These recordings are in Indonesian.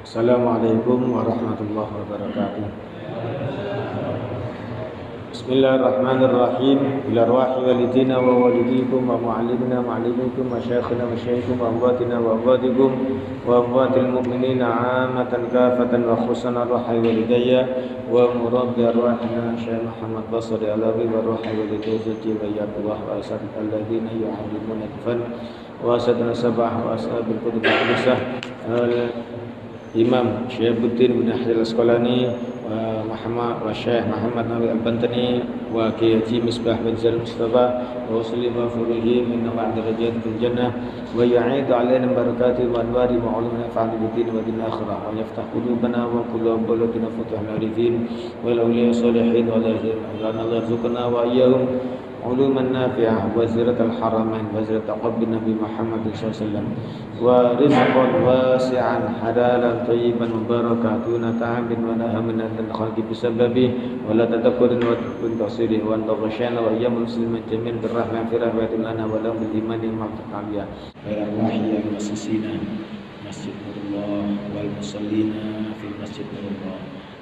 Assalamualaikum warahmatullahi wabarakatuh. Bismillahirrahmanirrahim. Ila arwahi walidina wa walidikum wa muallimina ma'alimikum wa syakhina wa syaikum wa amwatina wa amwatikum wa amwatil mu'minina amatan kafatan wa khususan arwahi walidayya wa murabbi arwahina Syekh Muhammad Basri Alawi wa arwahi walidayya Jibayatullah wa asadik alladhina yu'allimuna kifan wa asadna sabah wa ashabil kutub al-qudusah Imam Syihabuddin bin Hajar Al-Asqalani wa Syekh Muhammad Nawawi Al-Bantani wa Kiai Haji Misbah bin Zaid Mustafa wa usulli wa furuhi min nawa'id darajat fil jannah wa yu'idu alaina barakatihi wa anwari wa ulumina fa'al bidin wa din akhirah wa yaftah qulubana wa qulub balatina futuhal arifin wal awliya salihin wa la yarzuqna wa iyyahum uluman nafi'ah wa ziratal haramain wa ziratal qabri Nabi Muhammad SAW wa rizqan wasi'an halalan tayyiban mubarakatuna ta'amin wa nahamin dan khalqi bisababi wa la tadakkurin wa tasiri wa antaghashana wa ayyamul muslimin jamin birrahman fi rahmatin lana wa lahum bil imani ma'taqaliyah wa wahiyya masjidina masjid Nurullah wal musallina fil masjid Nurullah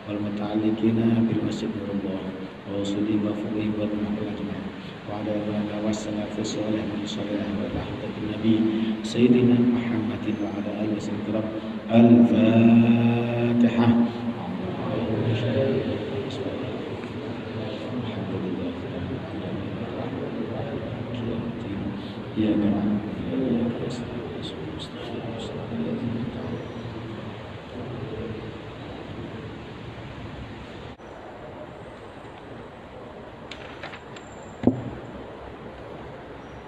wal muta'alliqina bil masjid Nurullah wa usulli wa furu'i wa muhammadin وعلى آله وصحبه الصالح والصالح ورحمة النبي سيدنا محمد وعلى آله وسلم الفاتحة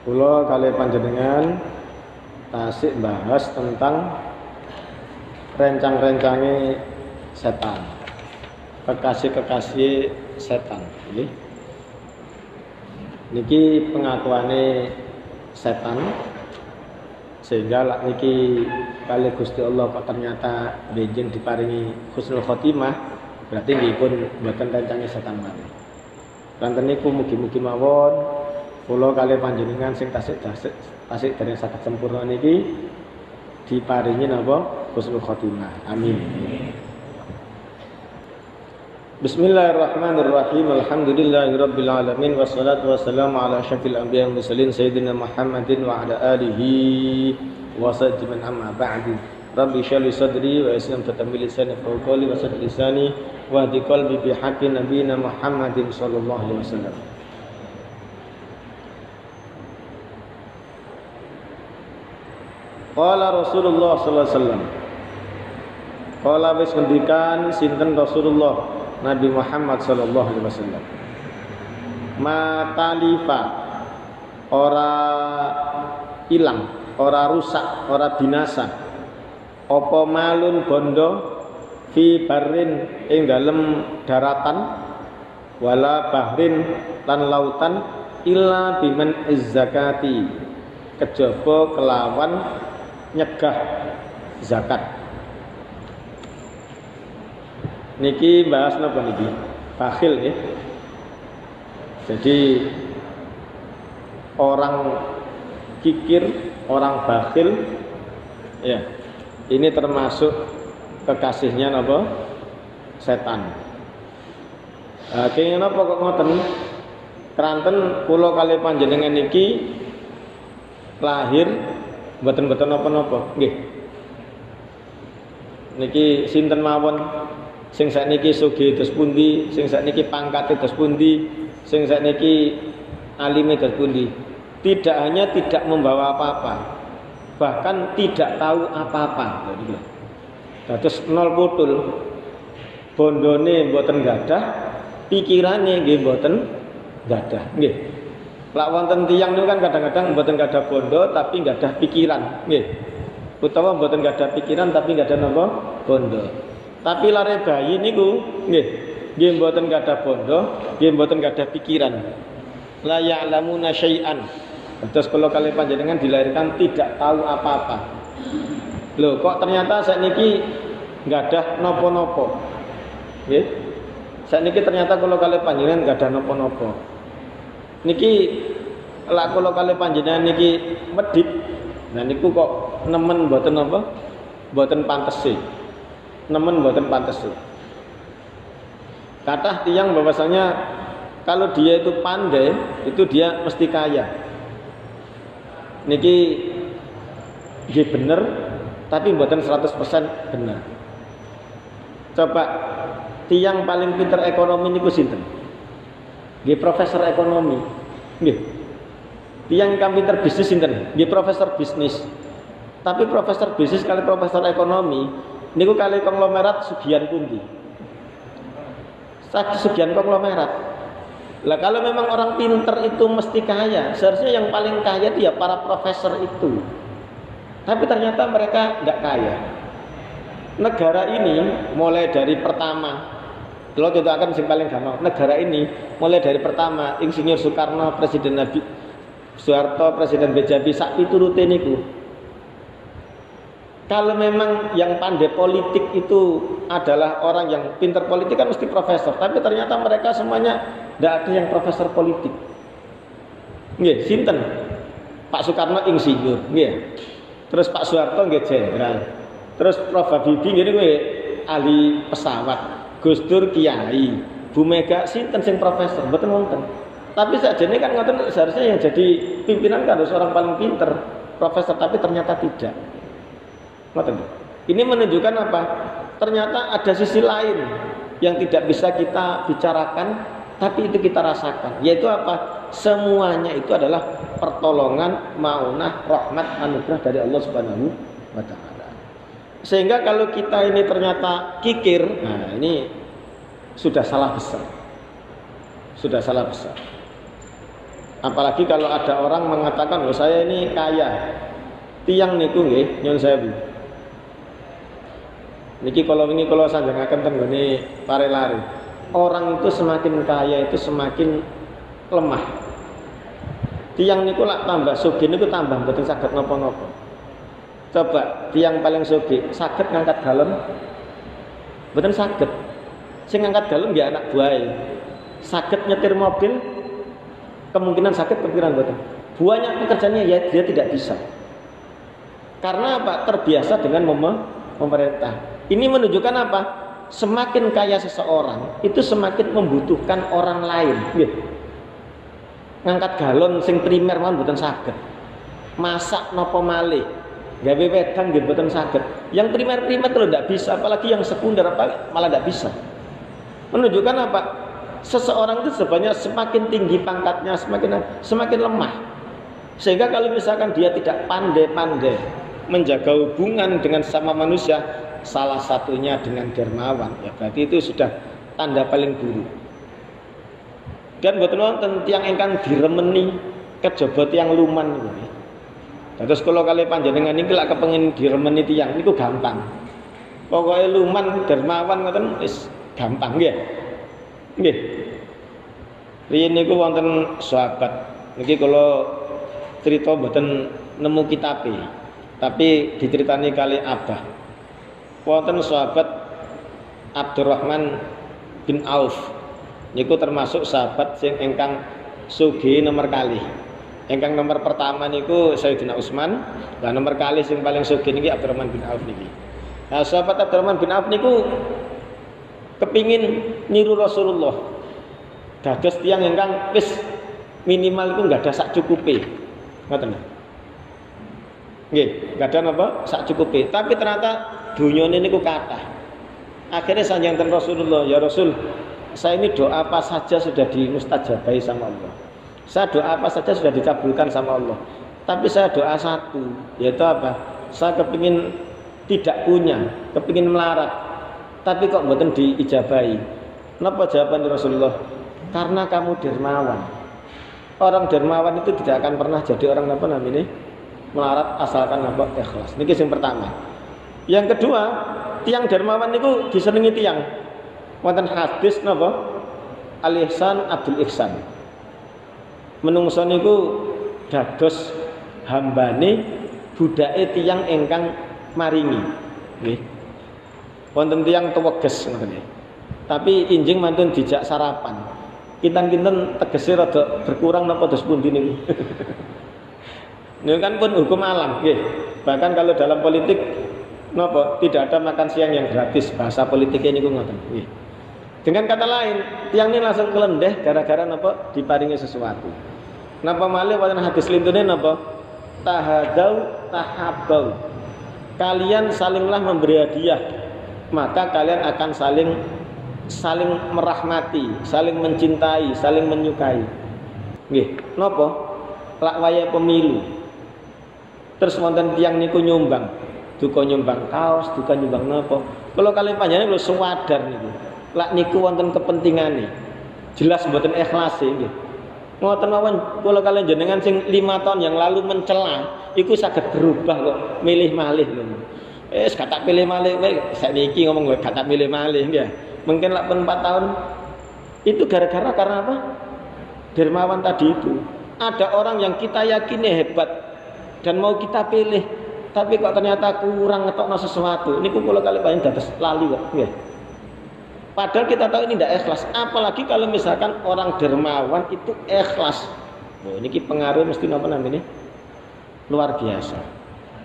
Kula kali panjenengan tasik bahas tentang rencang-rencange setan, kekasih-kekasih setan. Niki pengakuane setan sehingga lak niki kali Gusti Allah kok ternyata benjing diparingi husnul khotimah, berarti nggih pun mboten rencange setan mawon. Kanten niku mugi-mugi mawon kula kali panjenengan sing tasik dereng saged sempurna niki diparingi napa husnul khotimah. Amin. Bismillahirrahmanirrahim. Alhamdulillahirabbil alamin wassalatu wassalamu ala asyrafil anbiya'i wal mursalin sayyidina Muhammadin wa ala alihi wa sahbihi amma ba'du. Rabbi shrah li sadri wa yassir li lisani yafqahu qawli wa saddid lisani wa hdi qalbi bi haqqi nabiyina Muhammadin sallallahu alaihi wasallam. Qala Rasulullah sallallahu alaihi wasallam. Qala wis ngendikan sinten Rasulullah Nabi Muhammad sallallahu alaihi wasallam. Matalifa ora ilang, ora rusak, ora binasa. Apa malun bondo fi barrin ing dalem daratan wala bahrin lan lautan illa biman izzakati kejaba kelawan nyegah zakat. Niki bahas napa niki? Bakhil ya. Jadi orang kikir, orang bakhil ya. Ini termasuk kekasihnya napa? Setan. Kenging napa kok ngoten? Keranten kula kali panjenengan niki lahir mboten-mboten napa-napa. Nggih. Niki sinten mawon sing sakniki sugih dos pundi, sing sakniki pangkate dos pundi, sing sakniki alime dos pundi. Tidak hanya tidak membawa apa-apa, bahkan tidak tahu apa-apa. Dados nol putul. Bondone mboten gadah, pikirane nggih mboten gadah. Nggih. Lak wonten tiyang niku kan kadang-kadang mboten gadah bondo tapi gadah pikiran, nggih. Utawa mboten gadah pikiran tapi gadah napa? Bondo. Tapi lare bayi niku nggih, nggih mboten gadah bondo, nggih mboten gadah pikiran. La ya'lamuna syai'an. Terus kalau kali panjenengan dilahirkan tidak tahu apa-apa. Loh, kok ternyata sakniki gadah napa-napa. Nggih. Sakniki ternyata kalau kali panjenengan gadah napa-napa. Niki lak kula kali panjenengan niki medhit. Nah niku kok nemen mboten apa? Mboten pantese. nemen mboten pantes. Kathah tiyang bahwasanya kalau dia itu pandai, itu dia mesti kaya. Niki nggih bener, tapi mboten 100% bener. Coba tiyang paling pinter ekonomi niku sinten? Nggih profesor ekonomi. Nggih. Tiyang kang pinter bisnis sinten? Nggih profesor bisnis. Tapi profesor bisnis kali profesor ekonomi niku kali konglomerat sugihan pundi? Sugihan konglomerat. Lah kalau memang orang pinter itu mesti kaya, seharusnya yang paling kaya dia para profesor itu. Tapi ternyata mereka tidak kaya. Negara ini mulai dari pertama, kalau kita akan yang paling gampang, negara ini mulai dari pertama Insinyur Soekarno, Presiden Nabi Soeharto, Presiden B.J. sak piturute niku. Kalau memang yang pandai politik itu adalah orang yang pintar politik kan mesti profesor, tapi ternyata mereka semuanya tidak ada yang profesor politik. Nggih, sinten? Pak Soekarno insinyur, nggih. Terus Pak Soeharto nggih jenderal. Terus Prof Habibie ngene kuwi ahli pesawat. Gus Dur kiai. Bu Mega sinten sing profesor? Mboten wonten. Tapi sakjane kan ngoten seharusnya yang jadi pimpinan kan harus orang paling pinter, profesor, tapi ternyata tidak. Ini menunjukkan apa? Ternyata ada sisi lain yang tidak bisa kita bicarakan, tapi itu kita rasakan. Yaitu apa? Semuanya itu adalah pertolongan, maunah, rahmat, anugerah dari Allah Subhanahu wa Ta'ala. Sehingga kalau kita ini ternyata kikir, nah ini sudah salah besar. Sudah salah besar. Apalagi kalau ada orang mengatakan, "Oh, saya ini kaya." Tiang niku nggih, nyuwun sewu. Niki kalau sanjangaken teng nggone pare-lare. Orang itu semakin kaya itu semakin lemah. Tiang niku lak tambah sugih niku tambah mboten saged napa-napa. Coba tiang paling sugih saged ngangkat galon? Mboten saged. Sing ngangkat galon nggih anak buahe. Saged nyetir mobil? Kemungkinan saged, kemungkinan mboten. Banyak pekerjaannya ya dia tidak bisa. Karena apa? Terbiasa dengan pemerintah. Ini menunjukkan apa? Semakin kaya seseorang itu semakin membutuhkan orang lain. Ngangkat galon sing primer mawon mboten saged. Masak napa malih, gawe wedang nggih mboten saged. Yang primer-primer itu tidak bisa, apalagi yang sekunder malah tidak bisa. Menunjukkan apa? Seseorang itu sebenarnya semakin tinggi pangkatnya semakin lemah. Sehingga kalau misalkan dia tidak pandai-pandai menjaga hubungan dengan sama manusia, salah satunya dengan dermawan, ya berarti itu sudah tanda paling buruk. Dan mboten wonten tiyang ingkang diremeni kejaba tiyang luman niku. Terus kalau kali panjenengan niki lak kepengin diremeni tiyang niku gampang. Pokoke luman dermawan ngoten wis gampang nggih. Nggih. Riyen niku wonten sahabat. Niki kula cerita mboten nemu kitabe, tapi diceritani kali Abah. Wonten sahabat Abdurrahman bin Auf. Niku termasuk sahabat sing ingkang sugih nomor kalih. Ingkang nomor pertama niku Sayyidina Utsman, lah nomor kalih sing paling sugih niki Abdurrahman bin Auf niki. Nah, sahabat Abdurrahman bin Auf niku kepingin niru Rasulullah. Dados tiyang ingkang wis minimal iku enggak ada sak cukupe. Ngoten. Nggih, enggak ada napa sak cukupe. Tapi ternyata dunyane niku kathah. Akhirnya sanjang Rasulullah, "Ya Rasul, saya ini doa apa saja sudah dimustajabai sama Allah. Saya doa apa saja sudah dikabulkan sama Allah. Tapi saya doa satu, yaitu apa? Saya kepingin tidak punya, kepingin melarat, tapi kok mboten diijabahi." Napa jawaban Rasulullah? Karena kamu dermawan. Orang dermawan itu tidak akan pernah jadi orang apa namanya melarat asalkan apa ikhlas. Niki yang pertama. Yang kedua, tiang dermawan niku disenengi tiang. Wonten hadis napa? Al-ihsan Abdul Ihsan. Menungso niku dados hambane budake tiang ingkang maringi. Nggih. Wonten tiang teweges ngoten nggih. Tapi injing mantun dijak sarapan. Kinten-kinten tegese rada berkurang napa dos pundi niku. Niku kan pun hukum alam nggih. Bahkan kalau dalam politik Napa? Tidak ada makan siang yang gratis. Bahasa politiknya niku ngoten. Nggih. Dengan kata lain, tiang ini langsung kelendeh gara-gara napa? Diparingi sesuatu. Napa malih wonten hadis lintune napa? Tahadau tahabau. Kalian salinglah memberi hadiah, maka kalian akan saling merahmati, saling mencintai, saling menyukai. Nggih, napa? Lak waya pemilu. Terus wonten tiyang niku nyumbang, duka nyumbang kaos, duka nyumbang napa. Kalau kalian panjenengan lho suwadar niku. Lak niku wonten kepentingane. Jelas mboten ikhlas nggih. Ngoten mawon kula kalian jenengan sing 5 tahun yang lalu mencela, iku saged berubah kok milih malih lho. Gak tak pilih malih, saiki ngomong lho gak tak milih malih nggih. Mungkin lak 4 tahun itu gara-gara karena apa? Dermawan tadi itu. Ada orang yang kita yakini hebat dan mau kita pilih, tapi kok ternyata kurang ngetokno sesuatu. Niku kula kali paling dados lali kok nggih. Padahal kita tahu ini tidak ikhlas. Apalagi kalau misalkan orang dermawan itu ikhlas. Oh, ini pengaruh mesti apa namanya? Luar biasa.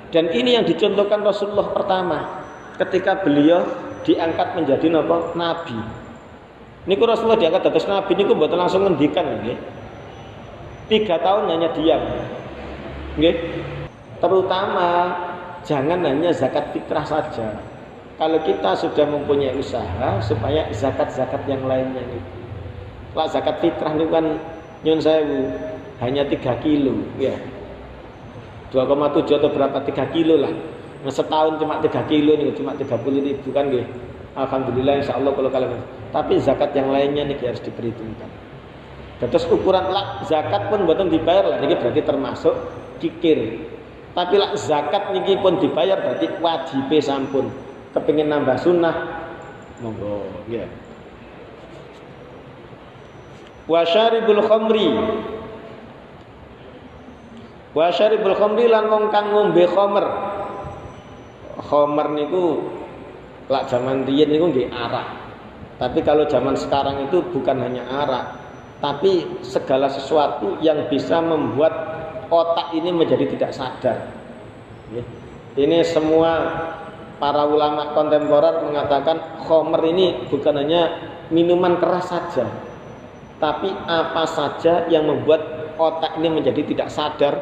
Dan ini yang dicontohkan Rasulullah pertama ketika beliau diangkat menjadi nabi. Niku Rasulullah diangkat dados nabi niku mboten langsung ngendikan nggih. 3 tahun hanya diam. Nggih. Terutama jangan hanya zakat fitrah saja. Kalau kita sudah mempunyai usaha supaya zakat-zakat yang lainnya nih. Lah zakat fitrah itu kan nyun sewu hanya 3 kilo ya. 2,7 atau berapa 3 kilo lah. Nah, setahun cuma 3 kilo nih, cuma 30.000 kan nggih. Alhamdulillah insyaallah kalau kalian. Tapi zakat yang lainnya nih harus diperhitungkan. Terus ukuran lah zakat pun mboten dibayar lah niki berarti termasuk kikir. Tapi lah zakat niki pun dibayar berarti wajib sampun. Kepingin nambah sunnah monggo ya. Wa syaribul khamri lan wong kang ngombe khamr. Khamr niku lak zaman riyen niku nggih arak. Tapi kalau zaman sekarang itu bukan hanya arak, tapi segala sesuatu yang bisa membuat otak ini menjadi tidak sadar. Ini semua para ulama kontemporer mengatakan khamr ini bukan hanya minuman keras saja, tapi apa saja yang membuat otak ini menjadi tidak sadar,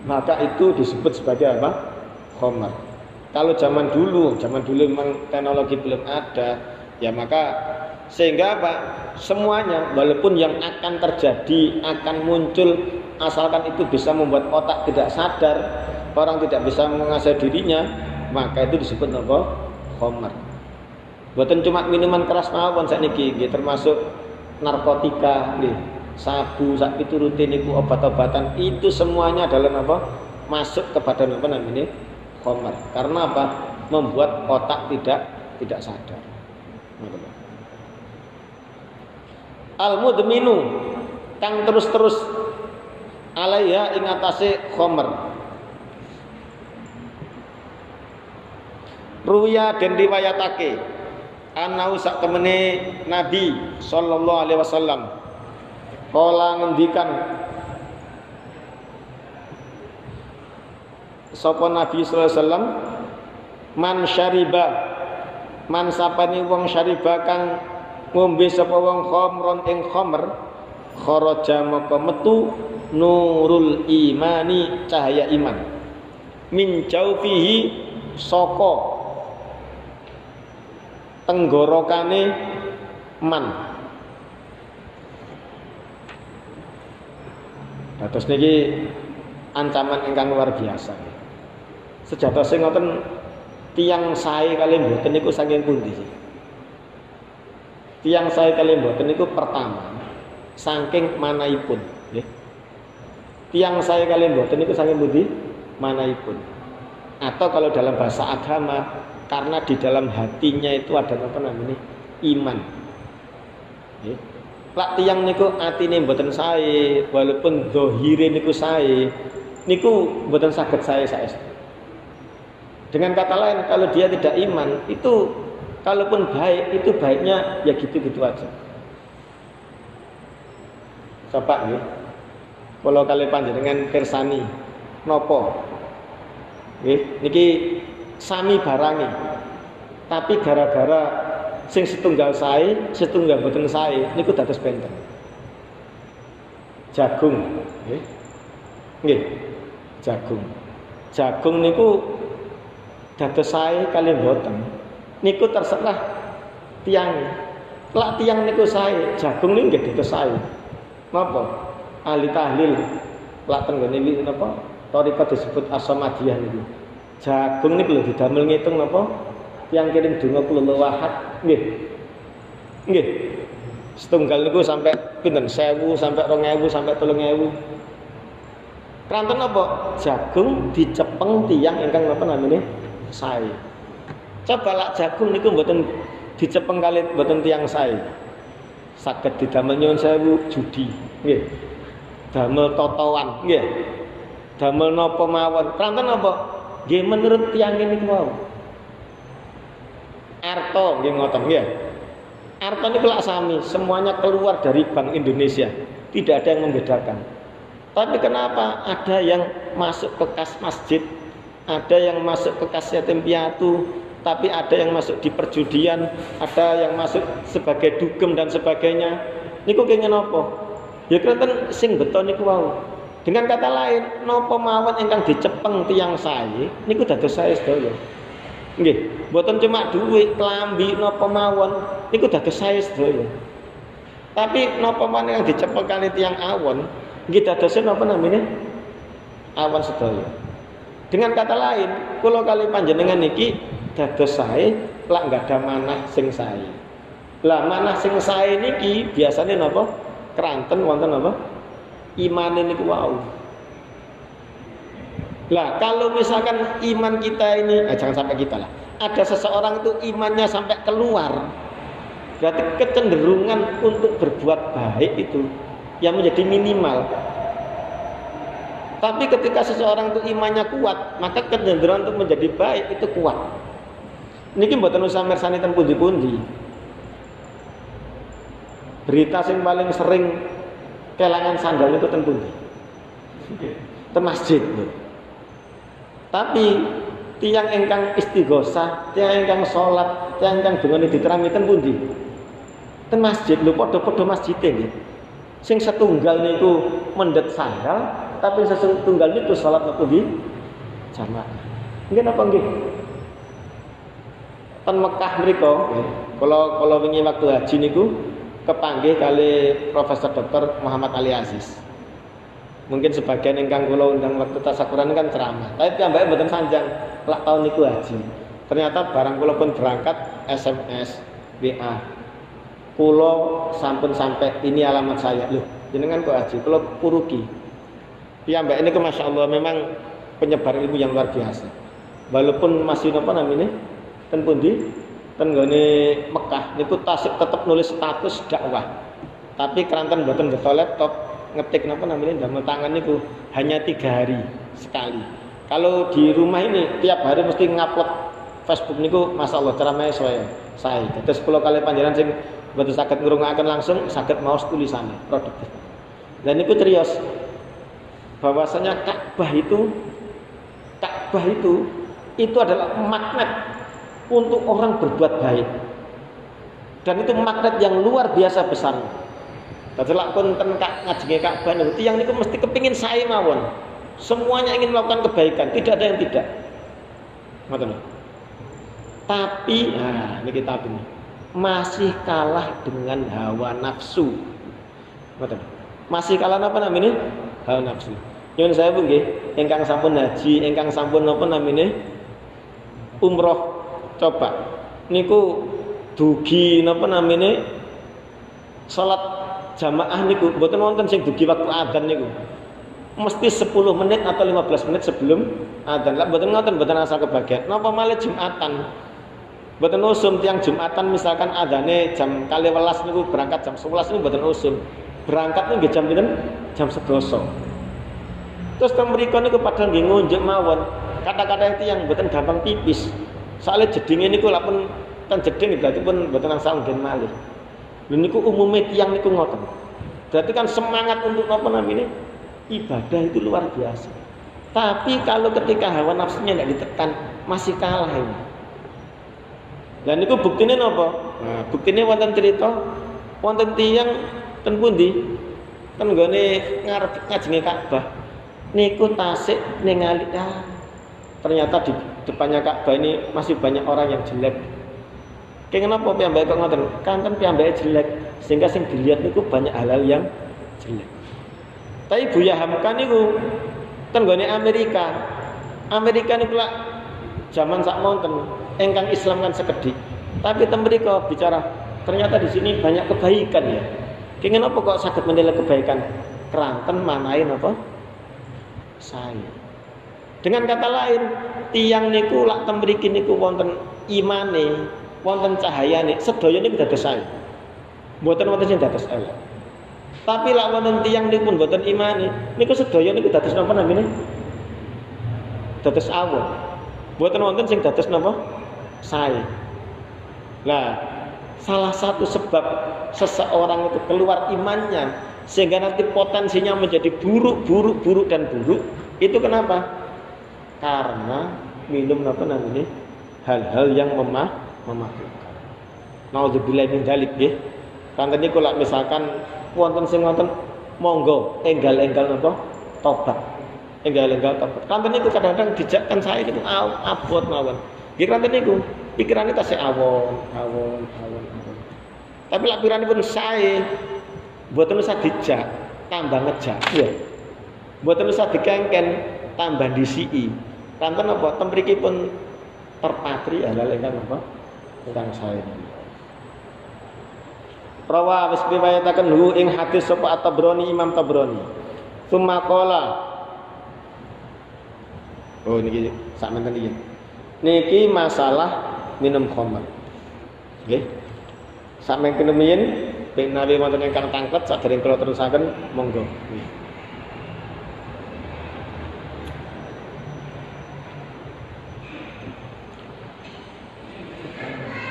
maka itu disebut sebagai apa? Khamr. Kalau zaman dulu memang teknologi belum ada, ya maka sehingga apa? Semuanya walaupun yang akan terjadi akan muncul asalkan itu bisa membuat otak tidak sadar, orang tidak bisa menguasai dirinya, maka itu disebut apa? Khamr. Bukan cuma minuman keras mawon sakniki nggih termasuk narkotika nggih. Sabu sak pituruté niku obat-obatan itu semuanya adalah apa? Masuk kepada apa namanya? Khamr. Karena apa? Membuat otak tidak sadar. Al-mudminu kang terus-terus alaiya ing atase khamr. Ruya dan riwayatake anau sak temene Nabi sallallahu alaihi wasallam kala ngendikan sapa Nabi sallallahu alaihi wasallam man sapane wong syariba kang ngombe sapa wong khamron ing khamr kharaja maka metu nurul imani cahaya iman min jaufihi saka tenggorokane man. Terus niki ancaman ingkang luar biasa. Sejatosé ngoten tiyang sae kalih mboten niku saking pundi sih? Tiyang sae kalih mboten niku pertama saking manaipun, nggih. Tiyang sae kalih mboten niku saking pundi? Manaipun. Atau kalau dalam bahasa agama karena di dalam hatinya itu ada apa namanya? Iman. Nggih. Lak tiyang niku atine mboten sae, walaupun zahire niku sae, niku mboten saged sae saestu. Dengan kata lain, kalau dia tidak iman, itu kalaupun baik, itu baiknya ya gitu-gitu aja. Coba nggih. Kalau kali panjenengan pirsani nopo? Nggih, niki sami barangi. Tapi gara-gara sing setunggal sae, setunggal boten sae niku dados benten. Jagung, nggih. Nggih. Jagung. Jagung niku dados sae kali boten. Niku terserah tiang. Lak tiang niku sae, jagung niku nggih dados sae. Napa? Ahli tahlil. Lak teng ngene iki napa? Thariqah disebut as-samadiyah niku. Jagung niku lho didamel ngitung napa? Tiang kirim donga kula wahad nggih. Nggih. Setunggal niku sampai pinten 1000 sampai 2000 sampai 3000. Kranten apa? Jagung dicepeng tiang ingkang napa namine sae. Coba lak jagung niku mboten dicepeng kali mboten tiang sae. Saged didamel nyuwun sewu judi, nggih. Damel totowan, nggih. Damel napa mawon. Kranten apa? Nggih menurut tiang niku wau. Arto nggih ngoten nggih. Arto niku lak sami, semuanya keluar dari Bank Indonesia. Tidak ada yang membedakan. Tapi kenapa ada yang masuk ke kas masjid, ada yang masuk ke kas yatim piatu, tapi ada yang masuk di perjudian, ada yang masuk sebagai dugem dan sebagainya. Niku kenging napa? Ya krenten sing beton niku wau. Dengan kata lain, napa mawon ingkang dicepeng tiyang sae niku dados sae sedaya. Nggih, mboten cuma duit, klambi napa mawon niku dados sae sedaya. Tapi napa mawon yang dicepeng kali tiyang awon nggih dados napa namine? Awon sedaya. Dengan kata lain, kula kali panjenengan niki dados sae lak enggak ada manah sing sae. Lah manah sing sae niki biasane napa? Kranten wonten napa? Imane niku wau. Lah kalau misalkan iman kita ini, jangan sampai kita lah. Ada seseorang itu imannya sampai keluar, berarti kecenderungan untuk berbuat baik itu yang menjadi minimal. Tapi ketika seseorang itu imannya kuat, maka kecenderungan untuk menjadi baik itu kuat. Niki mboten usah mirsani ten pundi-pundi. Berita sing paling sering kelangan sandal itu ten pundi? Ten masjid. Tapi tiang ingkang istighosah, tiang ingkang salat, tiang ingkang dongane diterangi ten pundi? Ten masjid lho, padha-padha masjide nggih. Sing setunggal niku mendhet sandal, tapi setunggal niku salat napa nggih? Jamaah. Nggih napa nggih? Ten Mekah mriku, kula wingi waktu haji niku kepanggih kali Profesor Dr. Muhammad Ali Aziz. Mungkin sebagian ingkang kula undang waktu tasyakuran kan ceramah. Tapi piyambake mboten sanjang lak taun niku haji. Ternyata barang kula pun berangkat SMS, WA. Kula sampun sampai ini alamat saya. Loh, jenengan kok haji? Kula purugi. Piyambake niku masyaallah memang penyebar ilmu yang luar biasa. Walaupun masih napa namine? Ten pundi? Ten nggone Mekah niku tasik tetep nulis status dakwah. Tapi keranten mboten beto laptop. Ngetik napa namanya damel tangan niku hanya 3 hari sekali. Kalau di rumah ini tiap hari mesti ngupload Facebook niku masyaallah ceramahnya saya. Terus kula kali panjenengan sing mboten saged ngrungokaken langsung saged maos tulisane produktif. Dan niku serius bahwasanya Ka'bah itu adalah magnet untuk orang berbuat baik. Dan itu magnet yang luar biasa besar. Dadi lak konten ngajenge Ka'bah niku tiyang niku mesti kepingin sae mawon. Semuanya ingin melakukan kebaikan, tidak ada yang tidak. Ngoten. Tapi niki tapi masih kalah dengan hawa nafsu. Ngoten. Masih kalah apa namanya? Hawa nafsu. Nyuwun saya Bu nggih, ingkang sampun haji, ingkang sampun napa namine? Umroh coba. Niku dugi napa namine? Salat jamaah niku mboten wonten sing dugi waktu adzan niku. Mesti 10 menit atau 15 menit sebelum adzan. Lah mboten ngoten, mboten asal kebagian. Napa malih Jumatan? Mboten usum tiang Jumatan misalkan adzane jam 12 niku berangkat jam 11 niku mboten usum. Berangkat niku jam pinten? Jam 11. Terus teng mriku niku padahal nggih ngunjuk mawon. Kata-kata tiyang mboten gampang pipis. Soale jedinge niku lak pun ten jeding berarti pun mboten asal ngen malih. Lha niku umume tiyang niku ngoten. Berarti kan semangat untuk apa namanya? Ibadah itu luar biasa. Tapi kalau ketika hawa nafsunya tidak ditekan, masih kalah ini. Dan niku buktine napa? Nah, buktine wonten cerita wonten tiyang ten pundi? Ten nggone ngarep ngajenge Ka'bah. Niku tasik ningali ternyata di depannya Ka'bah ini masih banyak orang yang jelek. Kenapa piyambake kok ngoten? Kanten piyambake jelek sehingga sing dilihat niku banyak hal-hal yang jelek. Tapi Buya Hamka niku ten nggone Amerika. Amerika niku lak zaman sakmonten engkang Islam kan sekedhik. Tapi ten mriko bicara ternyata di sini banyak kebaikan ya. Kenging apa kok saged menilai kebaikan? Keranten manahe napa? Saya. Dengan kata lain, tiyang niku lak ten mriki niku wonten imane, wonten cahayane, sedaya niku dados sae. Mboten wonten sing dados elek. Tapi lak wonten tiyang niku pun mboten imane, niku sedaya niku dados napa namine? Dados awon. Mboten wonten sing dados napa? Sae. Lah, salah satu sebab seseorang itu keluar imannya sehingga nanti potensinya menjadi buruk dan buruk itu kenapa? Karena minum apa namanya hal-hal yang memabukkan. Nauzubillah min dzalik nggih. Kanten niku lak misalkan wonten sing wonten monggo enggal-enggal napa tobat. Enggal-enggal tobat. Kanten niku kadang-kadang dijakkan saya niku abot mawon. Nggih kanten niku pikirane tasih awon. Tapi lak pikiranipun sae mboten usah dijak, tambah ngejak ya. Mboten usah dikengken, tambah disiki. Kanten apa temriki pun terpatri hal-hal ingkang apa? Ingkang sae. Rawa wis riwayataken hu ing hadis sapa At-Tabrani Imam Tabrani. Tsumma qala. Oh niki sakmenten iki. Niki masalah minum khamr. Nggih. Sampeyan kenemen ping nawi wonten ingkang tanglet sadèrèng kula terusaken monggo.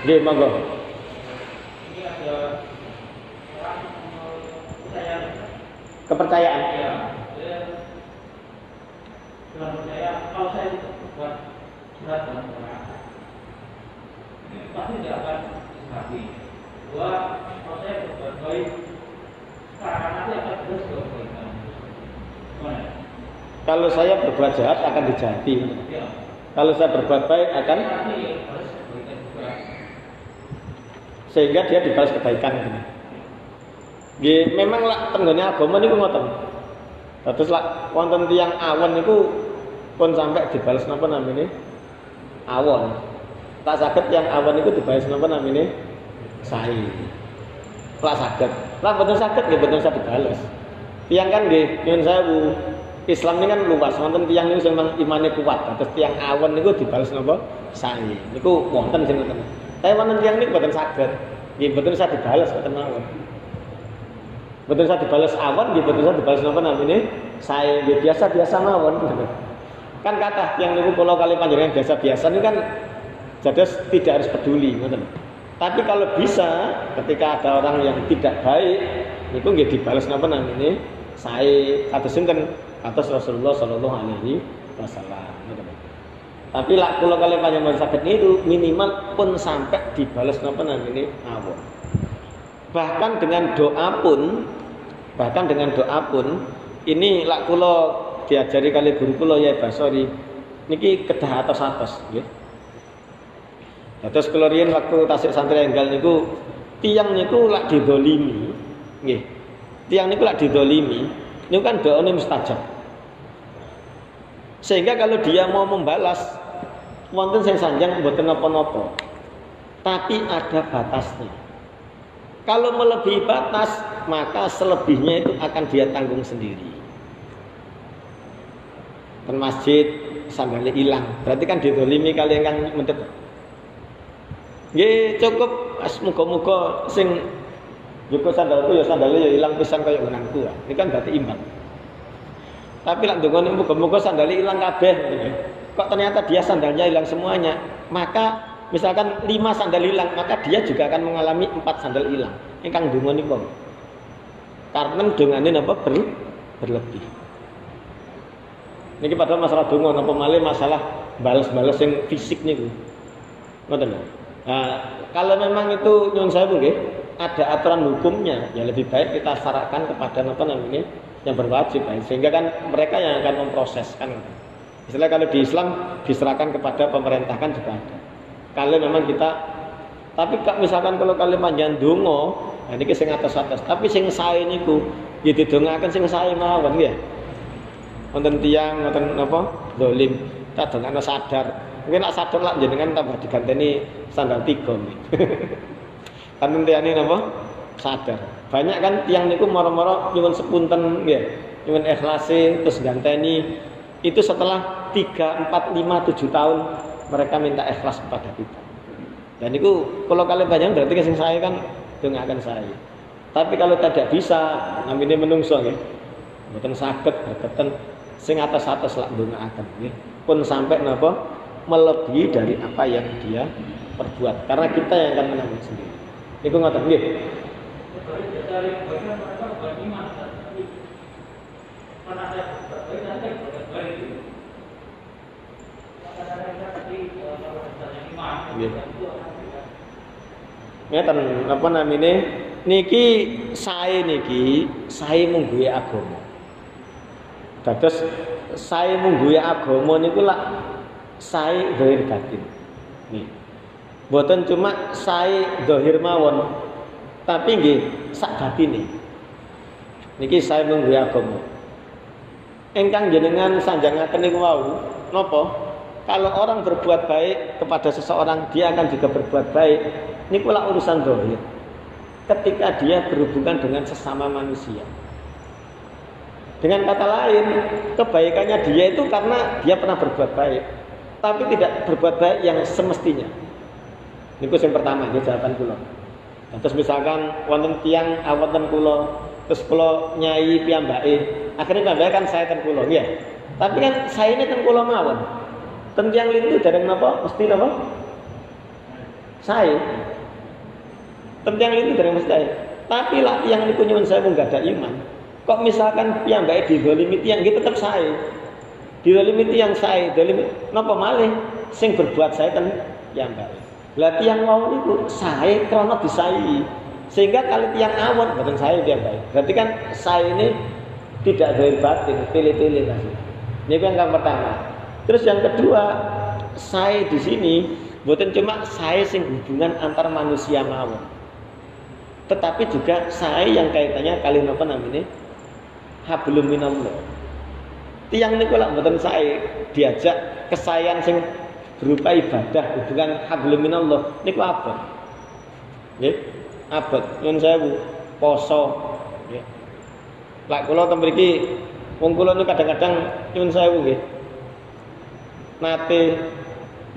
Nggih monggo. Kepercayaan. Kepercayaan kalau saya buat surat dalam Quran pasti tidak akan hati. Dua, kalau saya berbuat baik karena nanti akan terus kebaikan. Kalau saya berbuat jahat akan dijahati. Ya. Kalau saya berbuat baik akan sehingga dia dibalas kebaikan. Nggih, memang lak tenggone agama niku ngoten. Terus lak wonten tiyang awon niku pun sampai dibalas napa namine? Awon. Tak saged yang awon niku dibalas napa namine? Sae. Lak saged. Lak boten saged nggih boten saged dibalas. Tiyang kan nggih nyuwun sewu. Islam ini kan luas, wonten tiyang niku sing imane kuat. Terus tiyang awon niku dibalas napa? Sae. Niku wonten sing ngoten. Tapi wonten tiyang niku boten saged. Nggih boten saged dibalas boten mawon. Boten saged dibalas awon, nggih boten saged dibalas napa namine? Sae. Nggih biasa-biasa mawon. Kan kata tiyang niku kula kali panjenengan biasa-biasa niku kan jados tidak harus peduli ngoten. Tapi kalau bisa ketika ada orang yang tidak baik niku nggih dibalas napa namine? Sae. Kados sinten? Atas Rasulullah Shallallahu Alaihi Wasallam. Tapi lak kula kali panjenengan saged niru minimal pun sampai dibalas napa namine awon. Bahkan dengan doa pun ini lak kula diajari kali guru kula Yai Basori niki kedah atos-atos nggih. Dados kula riyen waktu tasik santri enggal niku tiyang niku lak didolimi nggih. Tiyang niku lak didolimi niku kan doane mustajab. Sehingga kalau dia mau membalas wonten sing sanjang mboten napa-napa. Tapi ada batasnya. Kalau melebihi batas, maka selebihnya itu akan dia tanggung sendiri. Ke masjid sandalnya hilang, berarti kan didolimi kali yang mendet. Nggih cukup muga-muga sing joko sandalku ya sandalnya ya hilang pisan kaya menantu. Ini kan berarti imbang. Tapi lak ndongone muga-muga sandalnya hilang kabeh. Kok ternyata dia sandalnya hilang semuanya, maka misalkan 5 sandal hilang, maka dia juga akan mengalami 4 sandal hilang. Ingkang donga niku. Karena dongane napa berlebih. Niki padahal masalah donga napa malih masalah balas-balas yang fisik niku. Ngoten lho. Nah, kalau memang itu nyuwun sewu nggih, ada aturan hukumnya, ya lebih baik kita syaratkan kepada apa namanya yang berwajib, sehingga kan mereka yang akan memproses kan. Istilah kalau di Islam diserahkan kepada pemerintah kan juga ada. Kalau memang kita, tapi misalkan kalau kalian panjang dongo, nah ini sing atas-atas, tapi sing sae niku ya didongaken sing sae mawon nggih. Wonten tiyang wonten apa dolim, tak dongakno sadar. Mungkin nak sadar lah jenengan tambah diganteni sandal 3 nggih. Kan tiyane napa? Sadar. Banyak kan tiang niku moro-moro nyuwun sepunten nggih. Nyuwun ikhlase terus ganteni itu setelah 3, 4, 5, 7 tahun mereka minta ikhlas kepada kita. Dan itu kalau kalian banyak berarti sing saya kan dongaaken saya. Tapi kalau tidak bisa namine menungso nggih. Mboten saged berketen sing atas-atas lak dongaaken nggih. Pun sampai napa melebihi dari apa yang dia perbuat. Karena kita yang akan menanggung sendiri. Niku ngoten nggih. Ngeten apa namine niki sae mung duwe agama. Dados sae mung duwe agama niku lak sae zahir batin. Nih. Mboten cuma sae zahir mawon, tapi nggih sak batine. Niki sae mung duwe agama. Engkang jenengan sanjangaken niku wau napa? Kalau orang berbuat baik kepada seseorang, dia akan juga berbuat baik. Ini pula urusan zahir. Ketika dia berhubungan dengan sesama manusia. Dengan kata lain, kebaikannya dia itu karena dia pernah berbuat baik, tapi tidak berbuat baik yang semestinya. Ini yang pertama, ini jawaban kula. Terus misalkan wonten tiyang wonten kula, terus kula nyai piyambake, akhirnya piyambake kan saya ten kula, nggih. Tapi kan saya ini ten kula mawon. Ten tiyang lintu dereng napa? Mesti napa? Saya. Ten tiyang lintu dereng mesti saya. Tapi lah tiyang niku nyuwun sewu enggak ada iman. Kok misalkan piyambake dizalimi tiyang nggih tetep saya. Dizalimi tiyang saya, zalimi napa malih sing berbuat saya ten piyambake. Lah tiyang wau niku saya krana disayi. Sehingga kalau tiyang awon mboten saya piyambake. Berarti kan saya ini tidak zahir batin, pilih-pilih kasih. Niku yang pertama. Terus yang kedua, saya di sini bukan cuma saya sing hubungan antar manusia mawon, tetapi juga saya yang kaitannya kali apa namanya hablum minallah. Tiang niku lak mboten saya diajak kesayan sing berupa ibadah hubungan hablum minallah niku apa? Nggih, abot nyun sewu poso nggih. Lak kula ten mriki wong kula niku kadang-kadang nyun sewu nggih. Nate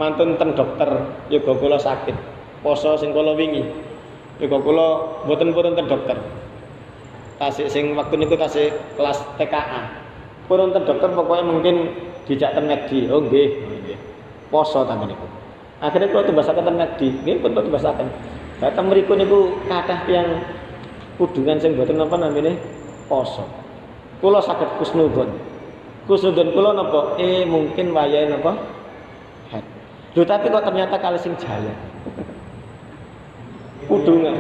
mantun ten dokter yoga kula sakit poso sing kula wingi yoga kula mboten purun ten dokter tasik sing waktu niku tasik kelas TKA purun ten dokter pokoknya mungkin dijak ten McD oh nggih poso tanggal niku akhirnya kula tumbasaken ten McD nggih pun tumbasaken datang mriku niku kathah tiyang kudungan sing mboten napa namine poso kula saged kusnudon kula napa mungkin wayahe napa head. Lho tapi kok ternyata kali sing jaya. Kudungan.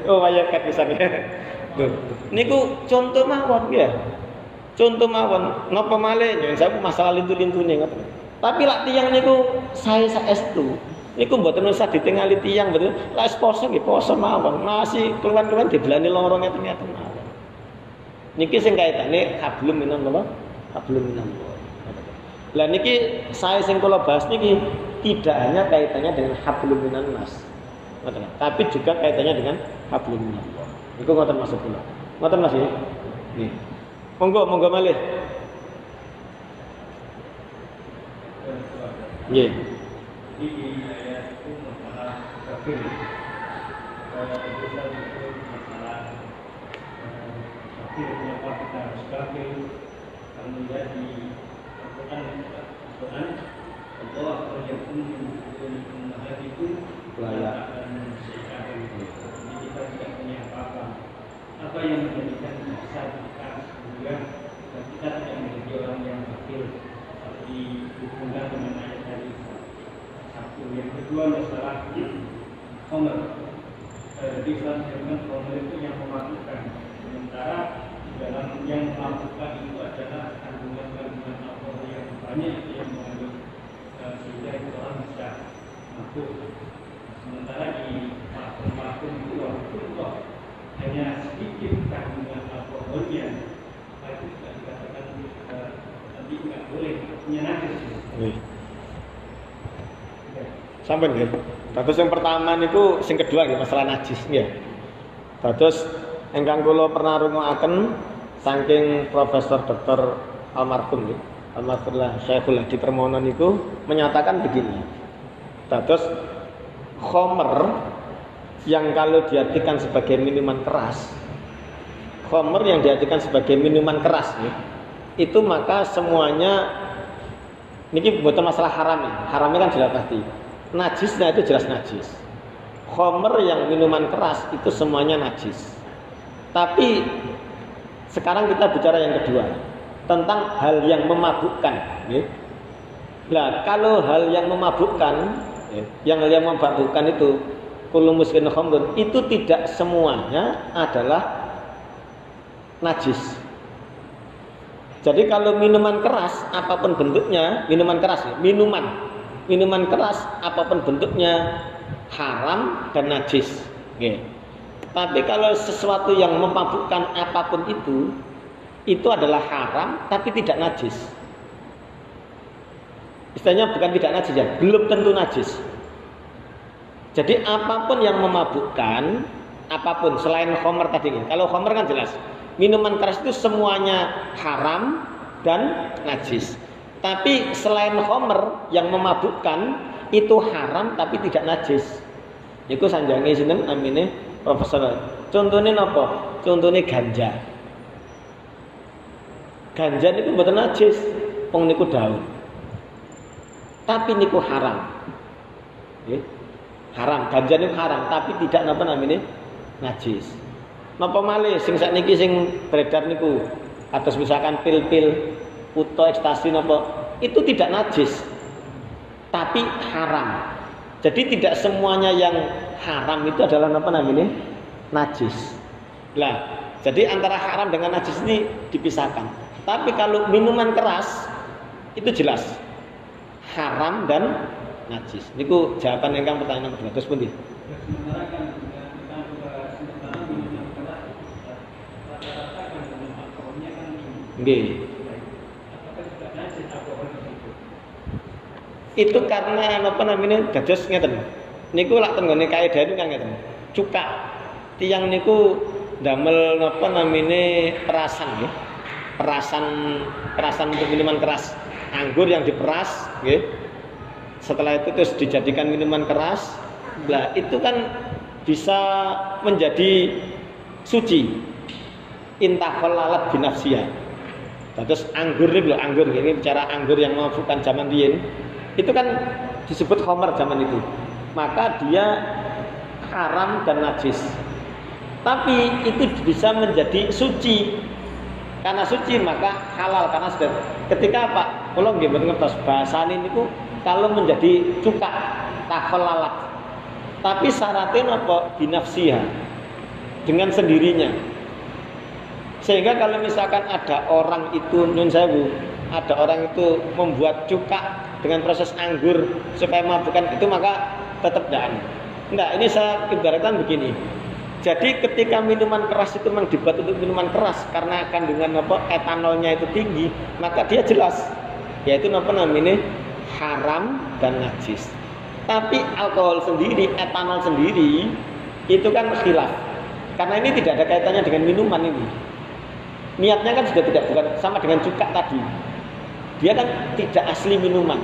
Oh wayahe head pisan. Lho niku contoh mawon ya. Contoh mawon napa malih nyun sawu masalah lintu-lintune ngoten. Tapi lak tiyang niku sae saestu. Niku mboten usah ditingali tiyang mboten. Lah poso nggih poso mawon. Masih keluwen-keluwen dibelani loro ngeten-ngeten mawon. Niki sing kaitane hablum minallah. Hablum minallah. Lah niki saya sing kula bahas niki tidak hanya kaitannya dengan hablum minannas. Ngoten. Tapi juga kaitannya dengan hablum minallah. Niku ngoten maksud kula. Ngoten Mas ya. Nggih. Monggo malih. Nggih. Iki ayat itu masalah kafir. Kafirnya kita harus kafir. Kemudian di Al-Quran Allah berjabung dengan hati itu layak dan sehat. Jadi kita tidak punya apa yang menjadikan dasar kita kemudian kita tidak menjadi orang yang kafir. dihubungkan dengan ayat tadi. Satu, yang kedua masalah khamr. Jadi Islam firman khamr itu yang memabukkan, sementara dalam yang memabukkan itu adalah kandungan-kandungan alkohol yang banyak yang mengandung sehingga itu orang bisa mabuk. Sementara di mabuk itu walaupun kok hanya sedikit kandungan alkoholnya, itu tidak dikatakan nanti nggak boleh, artinya najis. Sampai nggih. Terus yang pertama niku sing kedua nggih masalah najis nggih. Terus ingkang kula pernah rungokaken saking Profesor Dr. almarhum nggih. Almarhum Syekhul Hadi Permono niku menyatakan begini. Terus khamr yang kalau diartikan sebagai minuman keras, khamr yang diartikan sebagai minuman keras nih, itu maka semuanya niki bukan masalah haram ya. Haramnya kan jelas pasti. Najisnya itu jelas najis. Khamr yang minuman keras itu semuanya najis. Tapi sekarang kita bicara yang kedua tentang hal yang memabukkan. Nah, kalau hal yang memabukkan, yang memabukkan itu kullu muskirin khamrun, itu tidak semuanya adalah najis. Jadi kalau minuman keras apapun bentuknya, minuman keras ya, minuman keras apapun bentuknya haram dan najis. Tapi kalau sesuatu yang memabukkan apapun itu adalah haram tapi tidak najis. Istilahnya bukan tidak najis ya, belum tentu najis. Jadi apapun yang memabukkan, apapun selain khamr tadi. Kalau khamr kan jelas, minuman keras itu semuanya haram dan najis. Tapi selain khamr yang memabukkan itu haram tapi tidak najis. Iku sanjange sinten amine Profesor. Contohnya apa? Contohnya ganja. Ganja niku mboten najis, wong niku daun. Tapi niku haram. Nggih. Haram, ganja niku haram tapi tidak napa namine najis. Napa malih sing sakniki sing beredar niku atus misalkan pil-pil puto ekstasi napa itu tidak najis tapi haram. Jadi tidak semuanya yang haram itu adalah apa namanya najis. Lah, jadi antara haram dengan najis ini dipisahkan. Tapi kalau minuman keras itu jelas haram dan najis. Niku jawaban ingkang pertanyaan kedua. Terus pundi? Sementara kan sementara minuman keras rata-rata kandungan alkoholnya kan tinggi. Nggih. Apakah juga najis alkohol itu? Itu karena apa namanya dados ngeten. Niku lak tenggone kaidah niku kan ngeten. Cuka tiyang niku damel napa namine perasan nggih. Perasan untuk minuman keras. Anggur yang diperas nggih. Setelah itu terus dijadikan minuman keras. Lah itu kan bisa menjadi suci. Intahallalat binafsiyah. Terus anggur ini anggur ini bicara anggur yang memabukkan zaman riyin. Itu kan disebut khamr zaman itu. Maka dia haram dan najis. Tapi itu bisa menjadi suci. Karena suci maka halal karena sudah. Ketika apa? Kalau nggih mboten ngertos bahasane niku kalau menjadi cuka takhallalat. Tapi syaratnya apa? Binafsiha. Dengan sendirinya. Sehingga kalau misalkan ada orang itu nyun sewu, ada orang itu membuat cuka dengan proses anggur supaya mabukkan itu maka tetap tidak. Enggak, ini saya ibaratkan begini. Jadi ketika minuman keras itu memang dibuat untuk minuman keras karena kandungan apa etanolnya itu tinggi, maka dia jelas yaitu apa namanya haram dan najis. Tapi alkohol sendiri, etanol sendiri itu kan khilaf. Karena ini tidak ada kaitannya dengan minuman ini. Niatnya kan sudah tidak bukan sama dengan cuka tadi. Dia kan tidak asli minuman.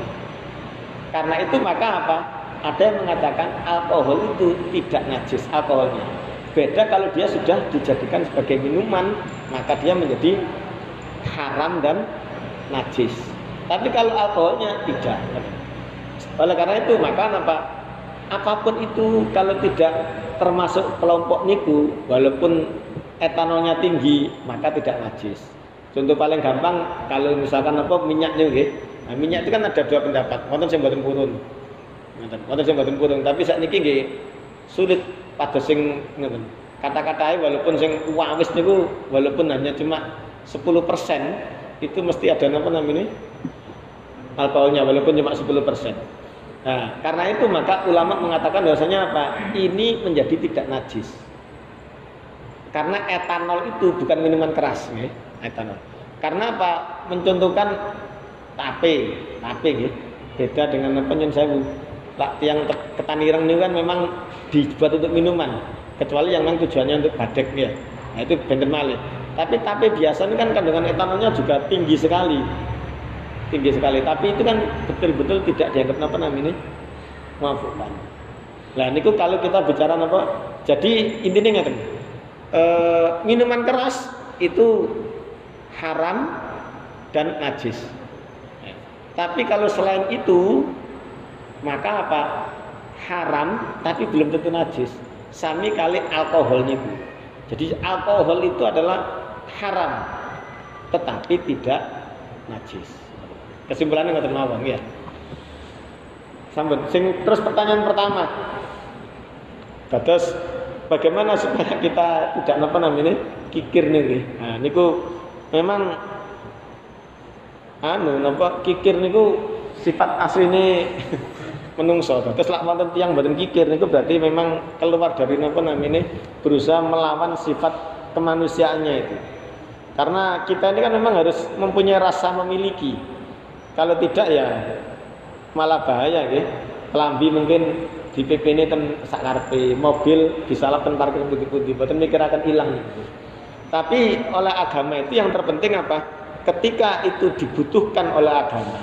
Karena itu maka apa? Ada yang mengatakan alkohol itu tidak najis alkoholnya. Beda kalau dia sudah dijadikan sebagai minuman, maka dia menjadi haram dan najis. Tapi kalau alkoholnya tidak. Oleh karena itu maka apapun itu kalau tidak termasuk kelompok niku, walaupun etanolnya tinggi, maka tidak najis. Contoh paling gampang kalau misalkan minyak nih, Nah, minyak itu kan ada dua pendapat. Wonten sing mboten purun. Wonten sing mboten purun, tapi sakniki nggih sulit pada sing ngoten. Kata-katae walaupun sing wawis niku walaupun hanya cuma 10% itu mesti ada apa namanya? Alkoholnya walaupun cuma 10%. Nah, karena itu maka ulama mengatakan bahwasanya apa? Ini menjadi tidak najis. Karena etanol itu bukan minuman keras, ya, etanol. Karena apa? Mencontohkan tape gitu. Beda dengan apa nyun sewu. Yang ketanireng ini kan memang dibuat untuk minuman, kecuali yang memang tujuannya untuk badek ya. Nah, itu benten malih. Tapi tape biasa ini kan kandungan etanolnya juga tinggi sekali. Tapi itu kan betul-betul tidak dianggap apa namanya mabukkan. Nah, niku kalau kita bicara apa? Jadi intinya ngeten. Minuman keras itu haram dan najis. Tapi kalau selain itu maka apa? Haram tapi belum tentu najis. Sami kali alkoholnya itu. Jadi alkohol itu adalah haram tetapi tidak najis. Kesimpulannya ngoten mawon ya. Sambut terus pertanyaan pertama. Terus bagaimana supaya kita tidak apa namanya kikir nih? Nah, niku memang napa kikir niku sifat asline menungso. Terus lak wonten tiyang mboten kikir niku berarti memang keluar dari napa namanya berusaha melawan sifat kemanusiaannya itu. Karena kita ini kan memang harus mempunyai rasa memiliki. Kalau tidak ya malah bahaya nggih. Kelambi mungkin di PP ini ten sakarepe, mobil disalap ten parkir putih-putih, mboten mikir akan hilang. Tapi oleh agama itu yang terpenting apa? Ketika itu dibutuhkan oleh agama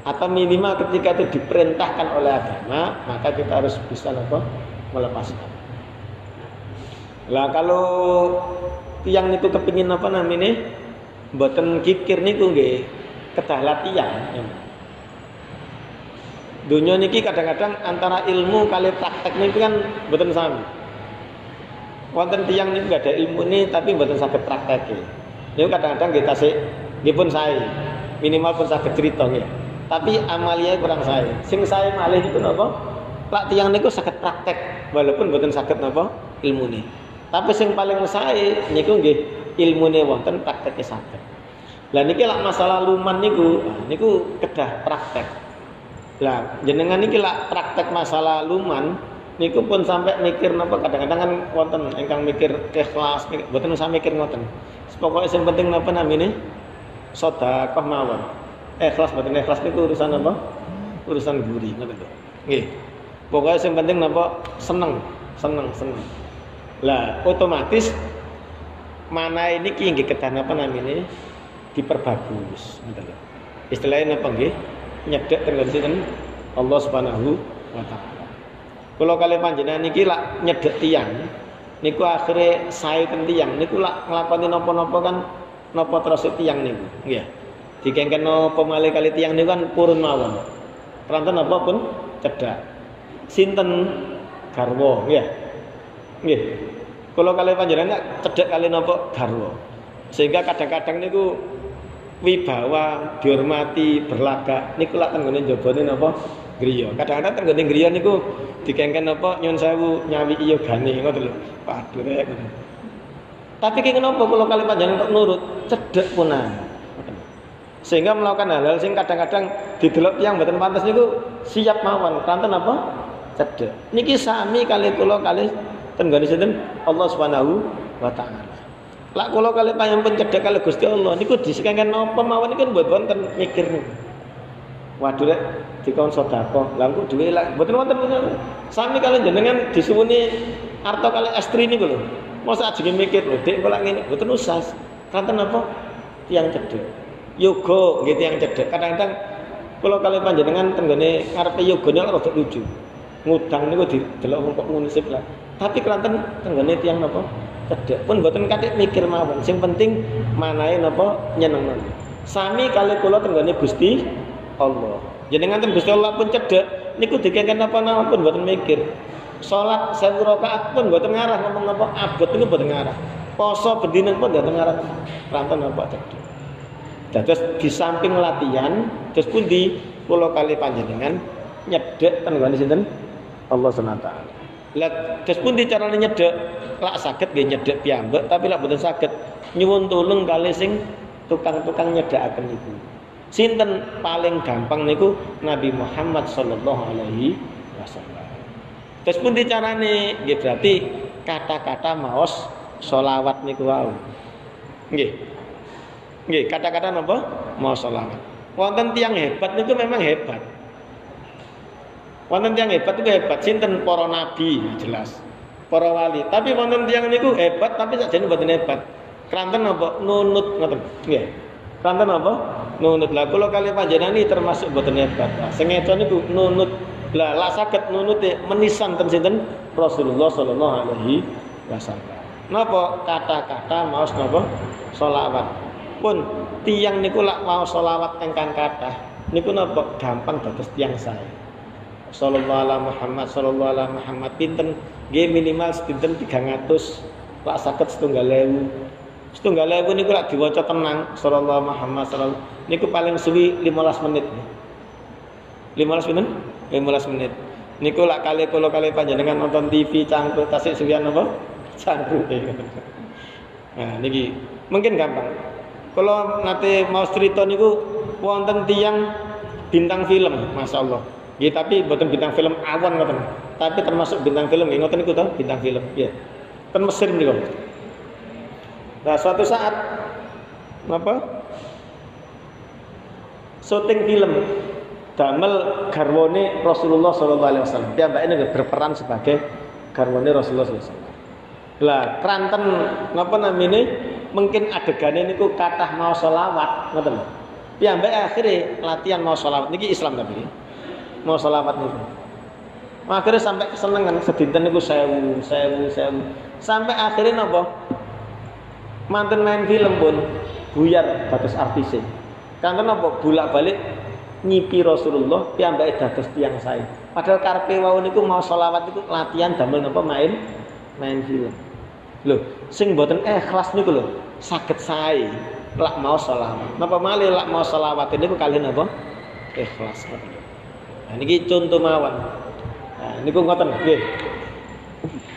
atau minimal ketika itu diperintahkan oleh agama, maka kita harus bisa apa? Melepaskan. Lah kalau tiang itu kepingin apa namanya? Mboten kikir niku nggih kedah latihan. Dunia niki kadang-kadang antara ilmu kali praktek niku kan mboten sami. Wonten tiyang niku gak ada ilmu ini tapi mboten saged praktek. Niku kadang-kadang kita sih nggih pun sae. Minimal pun saged crita nggih. Tapi amaliah kurang sae. Sing sae malih niku napa? Lak tiyang niku saged praktek walaupun mboten saged napa ilmune. Tapi sing paling sae niku nggih ilmune wonten prakteke saged. Lah niki lak masalah luman niku kedah praktek. Lah jenengan niki lak praktek masalah luman niku pun sampai mikir napa kadang-kadang kan wonten ingkang mikir ikhlas, mboten usah mikir ngoten. Pokoke sing penting napa namine sedekah mawon. Ikhlas mboten ikhlas niku urusan apa? Urusan guri ngoten lho. Nggih. Pokoke sing penting napa seneng. Lah otomatis mana ini ki nggih kedah napa namine diperbagus ngoten lho. Istilahnya napa nggih? Nyedhek teng sinten Allah Subhanahu wa taala. Kula kali panjenengan niki lak nyedhek tiyang niku akhire sae ten tiyang niku lak nglakoni napa-napa kan napa terus tiyang niku. Nggih. Dikengken napa malih kali tiyang niku kan purun mawon. Ranten napa pun cedhak. Sinten garwa nggih. Nggih. Kula kali panjenengan cedhek kali napa garwa. Sehingga kadang-kadang niku wibawa dihormati berlagak niku lak tenggone jabane napa griya. Kadang-kadang tenggone griya niku dikengken napa nyun sewu nyawi yogane ngoten lho. Waduh rek. Tapi ki kenapa kula kali panjenengan kok nurut cedhek punan. Sehingga melakukan hal-hal sing kadang-kadang didelok tiyang mboten pantes niku siap mawon. Kanten apa? Cedhek. Niki sami kali kula kali tenggone sinten Allah Subhanahu wa taala. Lak kula kali panjenengan cedhek kali Gusti Allah niku disekengken napa mawon niku mboten wonten mikir niku. Waduh rek dikon sedekah. Lah engko duwe lak mboten wonten sami kali jenengan disuwuni arta kali estri niku lho. Mosok ajenge mikir lho Dik kok lak ngene mboten usah. Kanten apa? Tiyang cedhek. Yoga nggih tiyang cedhek. Kadang-kadang kula kali panjenengan tenggone ngarepe yogane rada lucu. Ngudang niku didelok kok ngunisip lah. Tapi kanten tenggone tiyang napa? Cedhek pun mboten kathik mikir mawon. Sing penting manahe napa nyenengno. Sami kali kula tenggone Gusti Allah. Jenengan ten Gusti Allah pun cedhek niku dikengken napa-napa pun mboten mikir. Salat 1000 rakaat pun mboten ngarah ngomong napa abot niku mboten ngarah. Poso bendina pun mboten ngarah. Ranten napa cedhek. Terus di samping latihan, terus pun di pulau kali panjenengan nyedek ten nggone sinten Allah SWT. Lah terus pun di carane nyedek lak saged nggih nyedek piyambak, tapi lak boten saged nyuwun tulung kali sing tukang-tukang nyedekaken niku. Sinten paling gampang niku Nabi Muhammad sallallahu alaihi wasallam. Terus pun di carane nggih berarti kata-kata maos sholawat niku wau. Nggih. Nggih, kata-kata napa? Mau sholawat. Wonten tiyang hebat niku memang hebat. Wonten tiyang hebat niku hebat, sinten para nabi jelas. Para wali. Tapi wonten tiyang niku hebat tapi sakjane mboten hebat. Kranten napa? Nunut ngoten. Nggih. Kranten napa? Nunut. Lah kula kali panjenengan iki termasuk mboten hebat. Sing eco niku nunut. Lah lak saged nunut menisan ten sinten? Rasulullah sallallahu alaihi wasallam. Napa kata-kata maos napa? Sholawat. Pun tiang niku lak mau sholawat engkang kathah niku napa gampang dados tiang saya. Sallallahu alaihi Muhammad, sallallahu alaihi Muhammad pinten nggih minimal pinten 300 lak saged 7.000. 7.000 niku lak diwaca tenang sallallahu Muhammad sallallahu niku paling suwi 15 menit. 15 pinten? 15 menit. Niku lak kali kula kali panjenengan nonton TV cangkruk tasik suwian napa? Cangkruk. Nah niki mungkin gampang. Kalau nanti mau cerita niku wonten tiyang bintang film, masya Allah. Ya, tapi bukan bintang film awan ngoten. Tapi termasuk bintang film, nggih ngoten niku to, bintang film. Ya. Ten Mesir niku. Nah, suatu saat apa? Syuting film damel garwane Rasulullah sallallahu alaihi wasallam. Dia mbak ini berperan sebagai garwane Rasulullah sallallahu alaihi wasallam. Lah, kranten napa namine? Mungkin adegannya niku kathah mau sholawat, ngoten lho. Piyambake akhire latihan mau sholawat niki Islam tapi. Mau sholawat niku. Akhire sampai kesenengan sedinten niku 1000. Sampai akhirnya napa? Manten main film pun buyar dados artise. Kanten napa bolak-balik nyipi Rasulullah piyambake dados tiyang sae. Padahal karepe wau niku mau sholawat niku latihan damel napa main film. Lho, sing mboten ikhlas niku lho, saged sae lak mau sholawat. Napa malih lak mau sholawat niku kalian apa? Ikhlas. Nah niki contoh mawon. Nah niku ngoten nggih.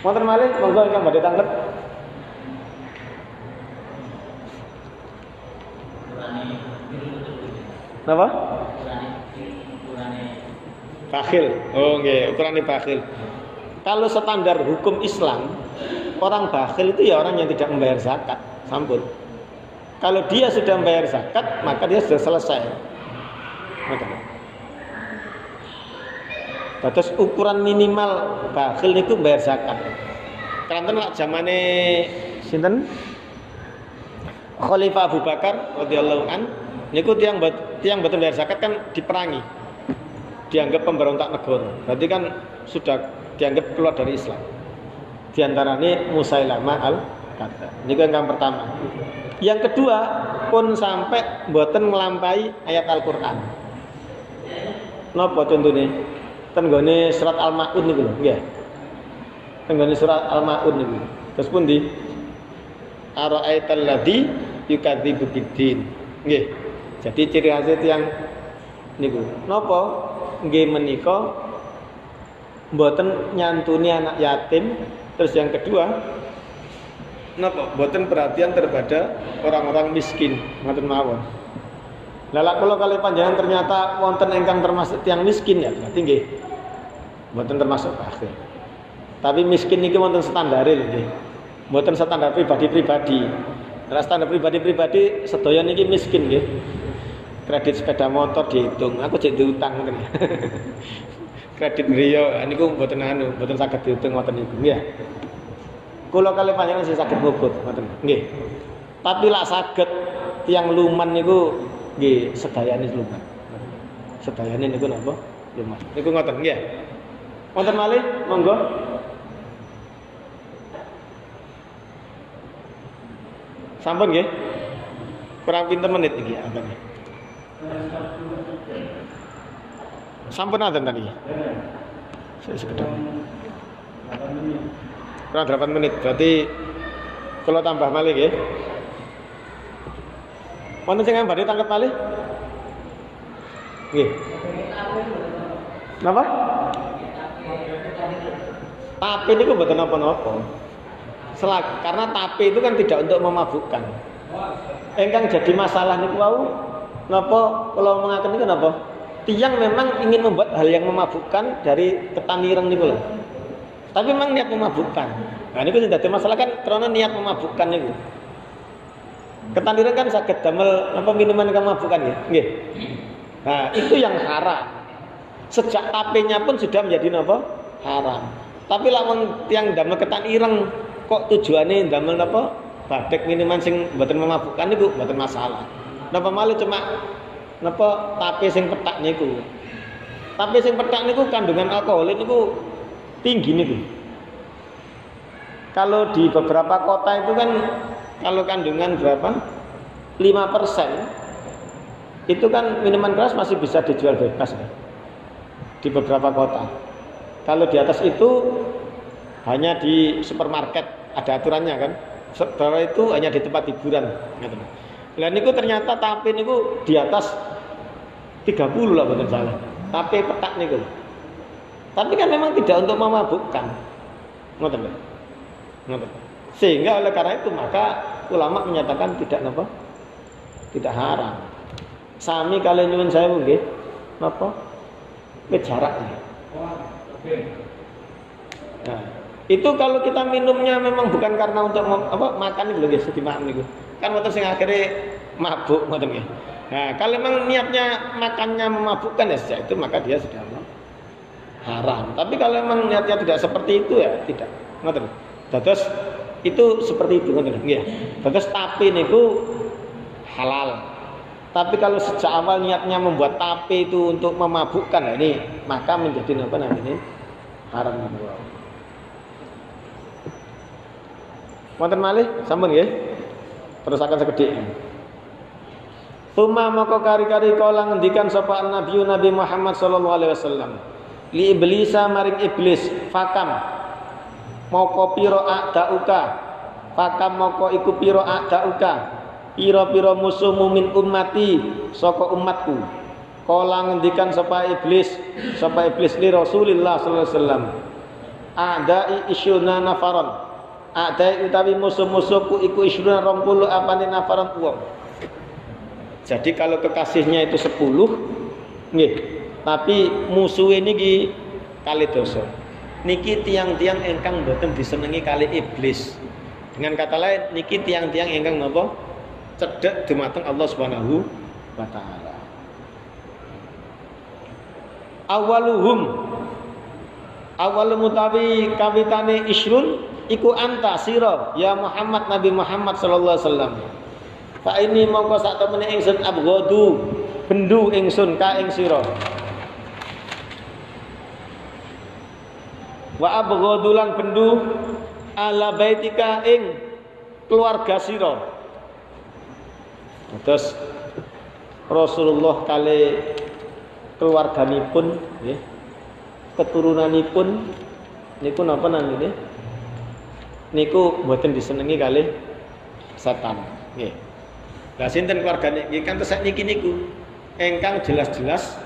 Wonten malih monggo ingkang badhe tanglet. Napa? Bakhil. Oh nggih, ukurane bakhil. Kalau standar hukum Islam, orang bakhil itu ya orang yang tidak membayar zakat, sampun. Kalau dia sudah membayar zakat, maka dia sudah selesai. Terus ukuran minimal bakhil itu membayar zakat. Kanten lak zamane sinten? Khalifah Abu Bakar radhiyallahu an, niku tiang betul bayar zakat kan diperangi. Dianggap pemberontak negara. Berarti kan sudah dianggap keluar dari Islam. Di antaranya Musailamah al-Kadzdzab. Ini yang pertama. Yang kedua pun sampai mboten nglampahi ayat Al-Qur'an. Napa contohnya? Tenggone surat Al-Maun niku lho, nggih. Tenggone surat Al-Maun niku. Terus pun di ara'aital ladzi yukadzibu biddin. Nggih. Jadi ciri khas yang niku. Napa? Nggih menika mboten nyantuni anak yatim. Terus yang kedua, napa? Mboten perhatian terhadap orang-orang miskin, ngoten mawon. Lah kula kali panjenengan ternyata wonten ingkang termasuk tiyang miskin ya, berarti nggih mboten termasuk bakhil. Tapi miskin niki wonten standare lho nggih. Mboten standar pribadi-pribadi. Lah standar pribadi-pribadi sedaya niki miskin nggih. Kredit sepeda motor dihitung, aku cek diutang ngoten. Kredit griya niku mboten mboten saged dihitung ngoten niku nggih. Kula kali panjenengan sing saged ngubut ngoten nggih. Tapi lak saged tiyang luman niku nggih sedayane luman. Sedayane niku napa? Luman. Niku ngoten nggih. Wonten malih monggo. Sampun nggih. Kurang pinten menit iki abane. Sampun nanten tadi. Saya sekedar. Kurang 8 menit. Berarti kalau tambah malih nggih. Wonten sing ngambari tangkep malih? Nggih. Napa? Tape niku mboten napa-napa. Karena tape itu kan tidak untuk memabukkan. Engkang jadi masalah niku wau napa kula mengaken niku napa? Tiyang memang ingin membuat hal yang memabukkan dari ketan ireng niku lho. Tapi memang niat memabukkan. Nah niku sing dadi masalah kan karena niat memabukkan niku. Ketan ireng kan saged damel apa minuman kang memabukkan nggih. Nggih. Nah, itu yang haram. Sejak tapenya pun sudah menjadi napa? Haram. Tapi lamun tiyang damel ketan ireng kok tujuane damel napa? Badhek minuman sing mboten memabukkan niku mboten masalah. Napa malih cuma napa tape sing pethak niku. Tape sing pethak niku kandungan alkohol niku tinggi niku. Kalau di beberapa kota itu kan kalau kandungan berapa? 5% itu kan minuman keras masih bisa dijual bebas ya. Di beberapa kota. Kalau di atas itu hanya di supermarket ada aturannya kan. Setelah itu hanya di tempat hiburan. Lah niku ternyata tape niku di atas 30 lah betul salah. Tape petak niku. Tapi kan memang tidak untuk memabukkan. Ngoten lho. Ngoten. Sehingga oleh karena itu maka ulama menyatakan tidak napa? Tidak haram. Sami kalian nyuwun sewu nggih. Napa? Jaraknya. Nah, itu kalau kita minumnya memang bukan karena untuk makan itu lho nggih, sedimam niku. Kan wonten sing akhire mabuk ngoten nggih. Nah, kalau memang niatnya makannya memabukkan ya sejak itu maka dia sudah haram. Tapi kalau memang niatnya tidak seperti itu ya tidak. Ngoten. Dados itu seperti itu ngoten nggih. Dados tape niku halal. Tapi kalau sejak awal niatnya membuat tape itu untuk memabukkan, nah ini maka menjadi apa namanya haram. Wonten malih sampun nggih. Terus akan sekedhik. Tuma maka kari-kari kala ngendikan sapa Nabi Muhammad sallallahu alaihi wasallam. Li iblisa maring iblis fakam moko pira a'dauka. Fakam moko iku pira a'dauka. Pira-pira musuhmu min ummati saka umatku. Kala ngendikan sapa iblis li Rasulillah sallallahu alaihi wasallam. A'dai isyuna nafaron. A'dai utawi musuh-musuhku iku isyuna 20 apane nafaron wong. Jadi kalau kekasihnya itu 10 nggih, tapi musuhe niki kali dosa. Niki tiang-tiang ingkang mboten disenengi kali iblis. Dengan kata lain niki tiang-tiang ingkang napa? Cedhek dumateng Allah Subhanahu wa taala. Awalu mutawi kawitane isrun iku anta sira ya Muhammad Nabi Muhammad sallallahu alaihi wasallam. Fa ini mongko sak temene ingsun abghadu bendu ingsun ka ing sira. Wa abghadulan bendu ala baitika ing keluarga sira. Terus Rasulullah kali keluarganipun nggih keturunanipun niku napa namine niku mboten disenengi kali setan nggih. Lah sinten keluargane nggih kan tesek niki niku ingkang jelas-jelas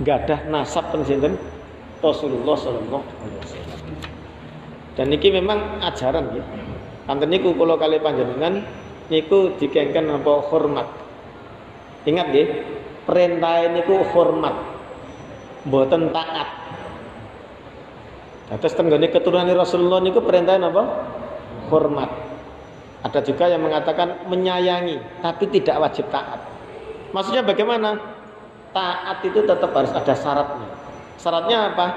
nggadah nasab ten sinten Rasulullah sallallahu alaihi wasallam. Dan niki memang ajaran nggih. Kanten niku kula kali panjenengan niku dikengken apa hormat. Ingat nggih, perintah niku hormat. Mboten taat. Terus tenggone keturunan Rasulullah niku perintah apa? Hormat. Ada juga yang mengatakan menyayangi, tapi tidak wajib taat. Maksudnya bagaimana? Taat itu tetap harus ada syaratnya. Syaratnya apa?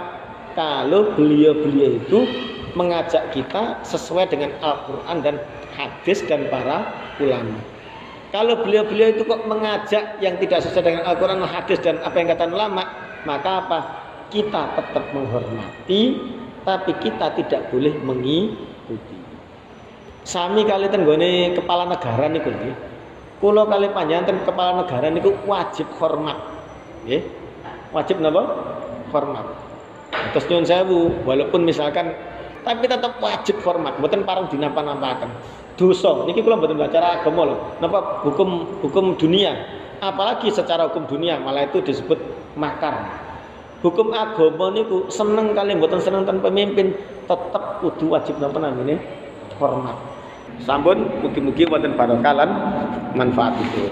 Kalau beliau-beliau itu mengajak kita sesuai dengan Al-Quran dan hadis dan para ulama. Kalau beliau-beliau itu kok mengajak yang tidak sesuai dengan Al-Quran, hadis dan apa yang kata ulama, maka apa? Kita tetap menghormati, tapi kita tidak boleh mengikuti. Sami kali tenggone kepala negara niku nggih. Kula kali panjenengan kepala negara niku wajib hormat. Nggih. Wajib napa? Hormat. Terus nyuwun sewu, walaupun misalkan tapi tetap wajib hormat, mboten pareng dinapa-napaken. Dosa niki kula mboten baca agama lho. Napa hukum dunia, apalagi secara hukum dunia malah itu disebut makar. Hukum agama niku seneng kali mboten seneng ten pemimpin tetap kudu wajib napa namine hormat. Sampun mugi-mugi wonten barokalan manfaatipun.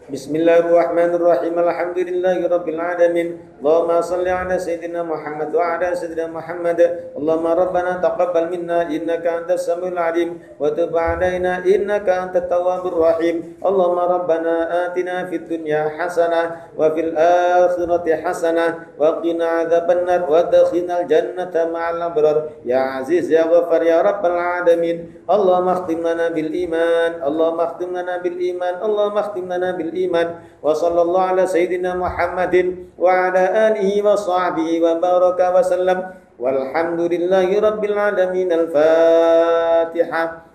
Bismillahirrahmanirrahim. Alhamdulillahirabbil alamin. Allahumma shalli ala sayyidina Muhammad wa ala sayyidina Muhammad. Allahumma rabbana taqabbal minna innaka antas samiul alim wa tub alaina innaka antat tawwabur rahim. Allahumma rabbana atina fid dunya hasanah wa fil akhirati hasanah wa qina adzabannar wa adkhilnal jannata ma'al abrar ya aziz ya ghaffar ya rabbal alamin. Allahumma khtim lana bil iman. Allahumma khtim lana bil iman. Allahumma khtim lana bil iman wa sallallahu ala sayyidina Muhammadin wa ala alihi wa sahbihi wa baraka wa sallam walhamdulillahi rabbil alamin. Al-Fatihah.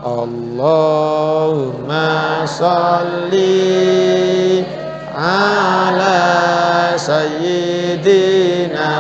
Allahumma salli ala sayyidina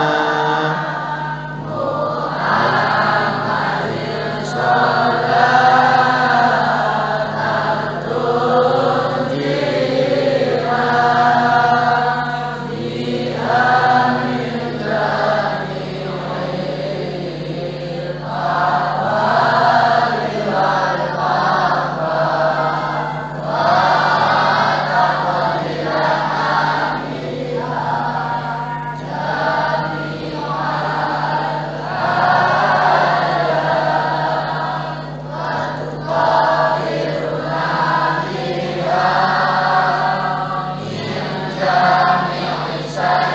Isa